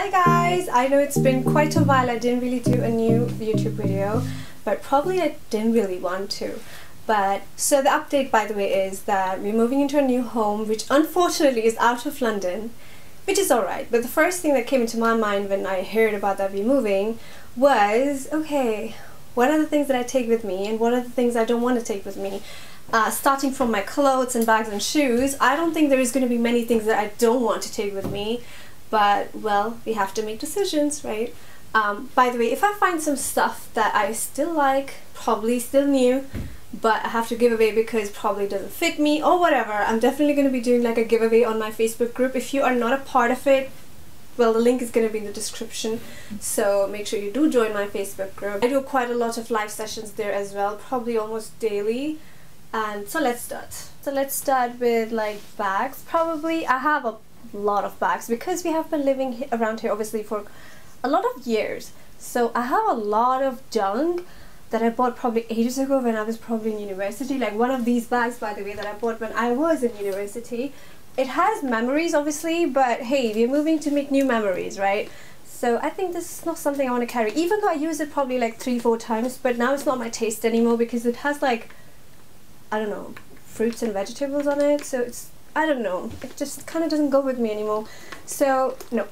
Hi guys! I know it's been quite a while. I didn't really do a new YouTube video, but probably I didn't really want to. But so the update, by the way, is that we're moving into a new home, which unfortunately is out of London, which is alright. But the first thing that came into my mind when I heard about that we're moving was, okay, what are the things that I take with me and what are the things I don't want to take with me? Starting from my clothes and bags and shoes, I don't think there is going to be many things that I don't want to take with me. But, well, we have to make decisions, right? By the way, if I find some stuff that I still like, probably still new, but I have to give away because probably doesn't fit me or whatever, I'm definitely going to be doing like a giveaway on my Facebook group. If you are not a part of it, well, the link is going to be in the description, so make sure you do join my Facebook group. I do quite a lot of live sessions there as well, probably almost daily. And so let's start. So let's start with like bags. Probably I have a lot of bags because we have been living around here obviously for a lot of years, so I have a lot of junk that I bought probably ages ago when I was probably in university. Like one of these bags, by the way, that I bought when I was in university. It has memories obviously, but hey, we're moving to make new memories, right? So I think this is not something I want to carry, even though I use it probably like 3-4 times, but now it's not my taste anymore because it has like, I don't know, fruits and vegetables on it, so it's, I don't know, it just kind of doesn't go with me anymore, so no.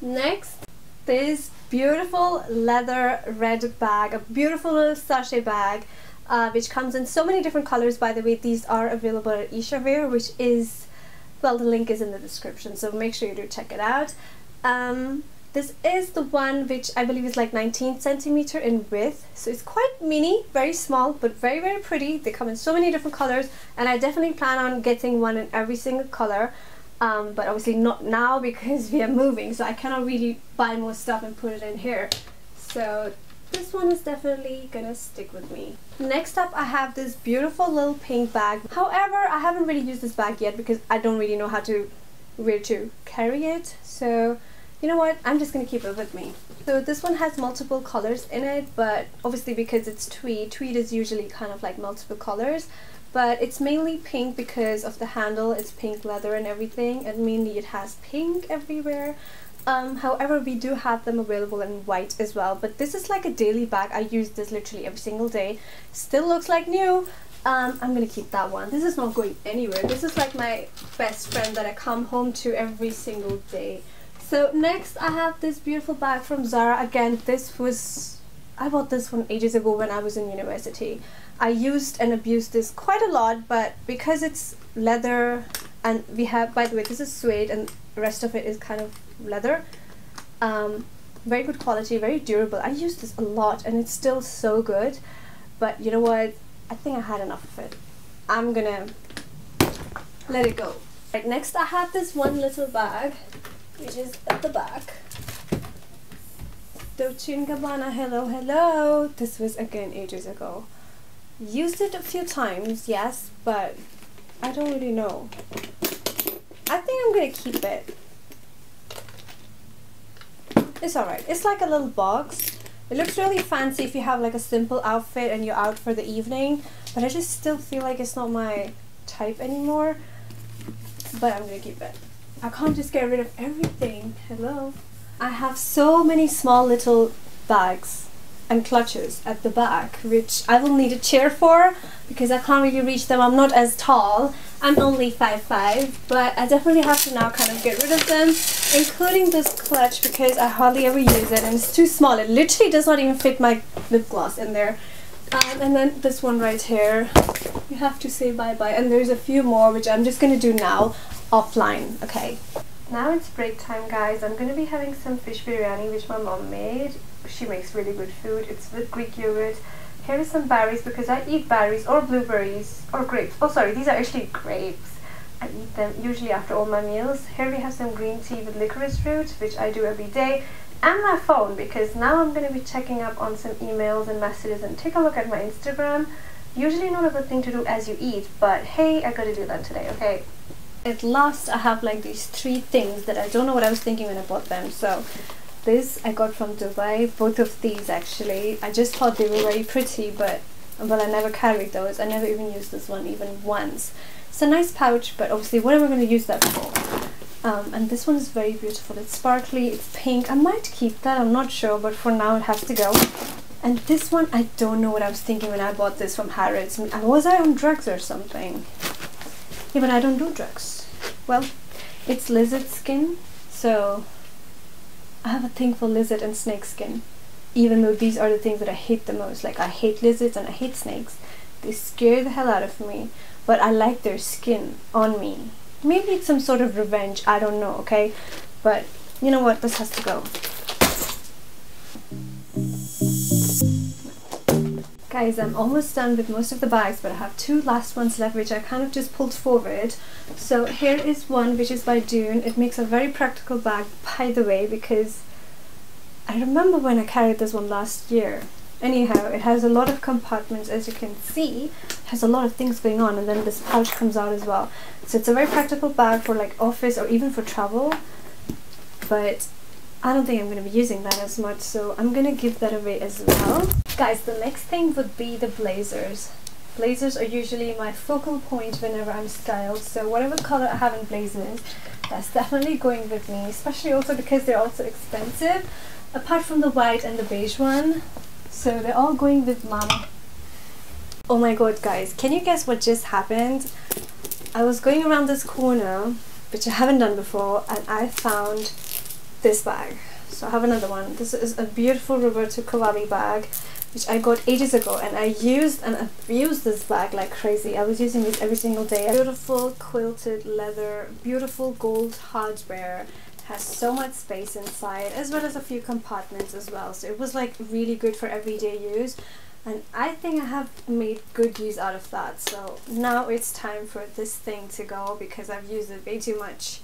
Next, this beautiful leather red bag, a beautiful little sachet bag, which comes in so many different colors. By the way, these are available at Esha Wear, which is, well, the link is in the description, so make sure you do check it out. This is the one which I believe is like 19 centimeter in width, so it's quite mini, very small, but very, very pretty. They come in so many different colors, and I definitely plan on getting one in every single color, but obviously not now because we are moving, so I cannot really buy more stuff and put it in here. So this one is definitely gonna stick with me. Next up, I have this beautiful little pink bag. However, I haven't really used this bag yet because I don't really know where to carry it, so you know what, I'm just gonna keep it with me. So this one has multiple colors in it, but obviously because it's tweed is usually kind of like multiple colors, but it's mainly pink because of the handle. It's pink leather and everything, and mainly it has pink everywhere. However, we do have them available in white as well, but this is like a daily bag. I use this literally every single day. Still looks like new. I'm gonna keep that one. This is not going anywhere. This is like my best friend that I come home to every single day. So next, I have this beautiful bag from Zara. Again, I bought this one ages ago when I was in university. I used and abused this quite a lot, but because it's leather, and we have, by the way, this is suede and the rest of it is kind of leather. Very good quality, very durable. I use this a lot and it's still so good, but you know what? I think I had enough of it. I'm gonna let it go. Right, next I have this one little bag, which is at the back. Dolce & Gabbana, hello, hello. This was again ages ago. Used it a few times, yes, but I don't really know. I think I'm gonna keep it. It's alright. It's like a little box. It looks really fancy if you have like a simple outfit and you're out for the evening, but I just still feel like it's not my type anymore. But I'm gonna keep it. I can't just get rid of everything. Hello. I have so many small little bags and clutches at the back, which I will need a chair for because I can't really reach them. I'm not as tall. I'm only 5'5", but I definitely have to now kind of get rid of them, including this clutch because I hardly ever use it and it's too small. It literally does not even fit my lip gloss in there. And then this one right here, you have to say bye-bye, and there's a few more which I'm just gonna do now offline. Okay, now it's break time, guys. I'm gonna be having some fish biryani which my mom made. She makes really good food. It's with Greek yogurt. Here is some berries because I eat berries or blueberries or grapes. Oh sorry, these are actually grapes. I eat them usually after all my meals. Here we have some green tea with licorice root, which I do every day, and my phone because now I'm going to be checking up on some emails and messages and take a look at my Instagram. Usually not a good thing to do as you eat, but hey, I gotta do that today, okay? At last I have like these 3 things that I don't know what I was thinking when I bought them. So this I got from Dubai, both of these actually. I just thought they were very pretty, but well, I never carried those. I never even used this one even once. It's a nice pouch, but obviously what am I going to use that for? And this one is very beautiful. It's sparkly, it's pink. I might keep that, I'm not sure, but for now it has to go. And this one, I don't know what I was thinking when I bought this from Harrods. Was I on drugs or something? Yeah, but I don't do drugs. Well, it's lizard skin, so I have a thing for lizard and snake skin. Even though these are the things that I hate the most. Like, I hate lizards and I hate snakes. They scare the hell out of me. But I like their skin on me. Maybe it's some sort of revenge, I don't know, okay? But you know what, this has to go. Guys, I'm almost done with most of the bags, but I have two last ones left which I kind of just pulled forward. So here is one which is by Dune. It makes a very practical bag, by the way, because I remember when I carried this one last year. Anyhow, it has a lot of compartments, as you can see. It has a lot of things going on, and then this pouch comes out as well. So it's a very practical bag for like office or even for travel, but I don't think I'm going to be using that as much, so I'm going to give that away as well. Guys, the next thing would be the blazers. Blazers are usually my focal point whenever I'm styled, so whatever color I have in blazers, that's definitely going with me, especially also because they're also expensive, apart from the white and the beige one. So they're all going with mama. Oh my god, guys, can you guess what just happened? I was going around this corner, which I haven't done before, and I found this bag. So I have another one. This is a beautiful Roberto Cavalli bag, which I got ages ago, and I used and abused this bag like crazy. I was using this every single day. Beautiful quilted leather, beautiful gold hardware. Has so much space inside, as well as a few compartments as well, so it was like really good for everyday use, and I think I have made good use out of that. So now it's time for this thing to go because I've used it way too much.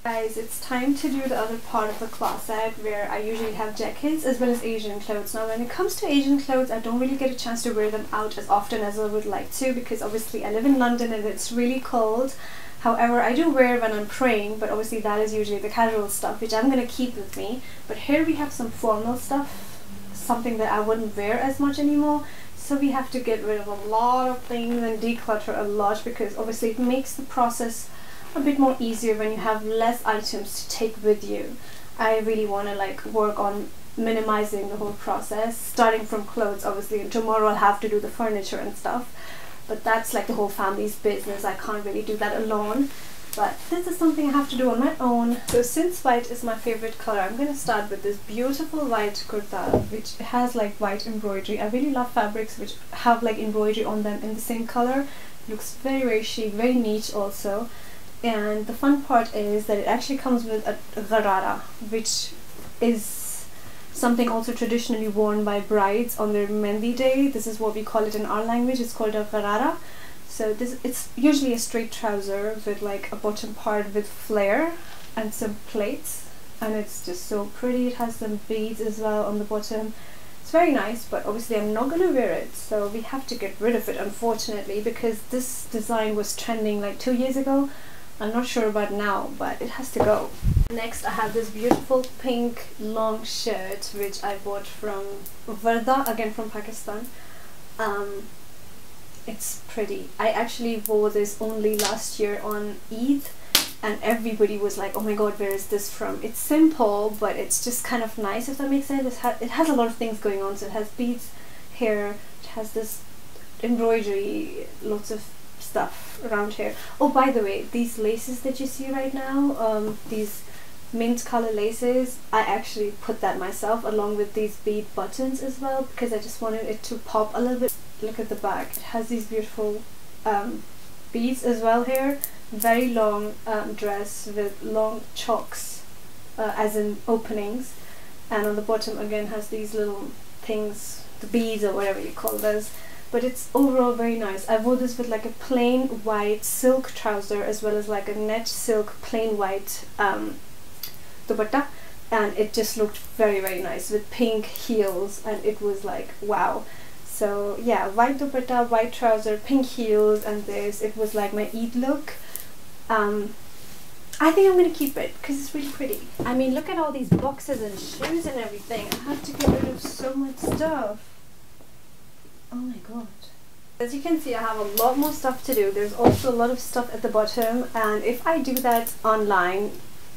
Guys, it's time to do the other part of the closet where I usually have jackets as well as Asian clothes. Now when it comes to Asian clothes, I don't really get a chance to wear them out as often as I would like to, because obviously I live in London and it's really cold. However, I do wear when I'm praying, but obviously that is usually the casual stuff, which I'm going to keep with me. But here we have some formal stuff, something that I wouldn't wear as much anymore. So we have to get rid of a lot of things and declutter a lot, because obviously it makes the process a bit more easier when you have less items to take with you. I really want to like work on minimizing the whole process, starting from clothes obviously, and tomorrow I'll have to do the furniture and stuff. But that's like the whole family's business. I can't really do that alone. But this is something I have to do on my own. So since white is my favorite color, I'm going to start with this beautiful white kurta, which has like white embroidery. I really love fabrics which have like embroidery on them in the same color. It looks very, very chic, very niche also. And the fun part is that it actually comes with a gharara, which is something also traditionally worn by brides on their Mendi day. This is what we call it in our language. It's called a gharara. So it's usually a straight trouser with like a bottom part with flare and some plaits, and it's just so pretty. It has some beads as well on the bottom. It's very nice, but obviously I'm not gonna wear it, so we have to get rid of it, unfortunately, because this design was trending like 2 years ago. I'm not sure about now, but it has to go. Next I have this beautiful pink long shirt which I bought from Varda, again from Pakistan. It's pretty. I actually wore this only last year on Eid, and everybody was like, oh my god, where is this from? It's simple, but it's just kind of nice, if that makes sense. It has a lot of things going on. So it has beads here, it has this embroidery, lots of stuff around here. Oh, by the way, these laces that you see right now, these mint color laces, I actually put that myself along with these bead buttons as well, because I just wanted it to pop a little bit. Look at the back, it has these beautiful beads as well here. Very long dress with long chocks as in openings, and on the bottom again has these little things, the beads or whatever you call those. But it's overall very nice. I wore this with like a plain white silk trouser as well as like a net silk plain white dupatta, and it just looked very, very nice with pink heels, and it was like wow. So yeah, white dupatta, white trouser, pink heels, and this, it was like my Eid look. I think I'm gonna keep it because it's really pretty. I mean, look at all these boxes and shoes and everything. I have to get rid of so much stuff. Oh my god. As you can see, I have a lot more stuff to do. There's also a lot of stuff at the bottom, and if I do that online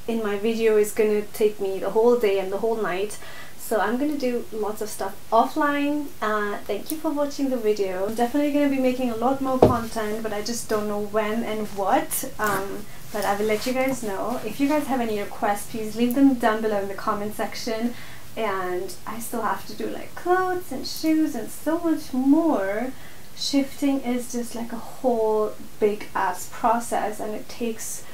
in my video, it's gonna take me the whole day and the whole night. So I'm gonna do lots of stuff offline. Thank you for watching the video. I'm definitely gonna be making a lot more content, but I just don't know when and what. But I will let you guys know. If you guys have any requests, please leave them down below in the comment section. And I still have to do like clothes and shoes and so much more. Shifting is just like a whole big ass process, and it takes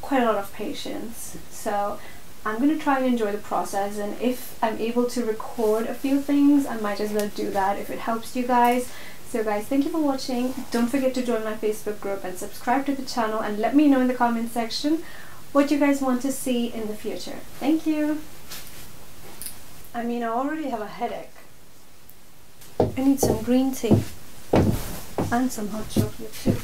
quite a lot of patience. So I'm going to try and enjoy the process, and if I'm able to record a few things, I might as well do that if it helps you guys. So guys, thank you for watching. Don't forget to join my Facebook group and subscribe to the channel, and let me know in the comment section what you guys want to see in the future. Thank you. I mean, I already have a headache. I need some green tea and some hot chocolate too.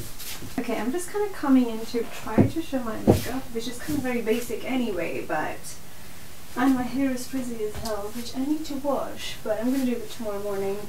Okay, I'm just kind of coming in to try to show my makeup, which is kind of very basic anyway, and my hair is frizzy as hell, which I need to wash, but I'm going to do it tomorrow morning.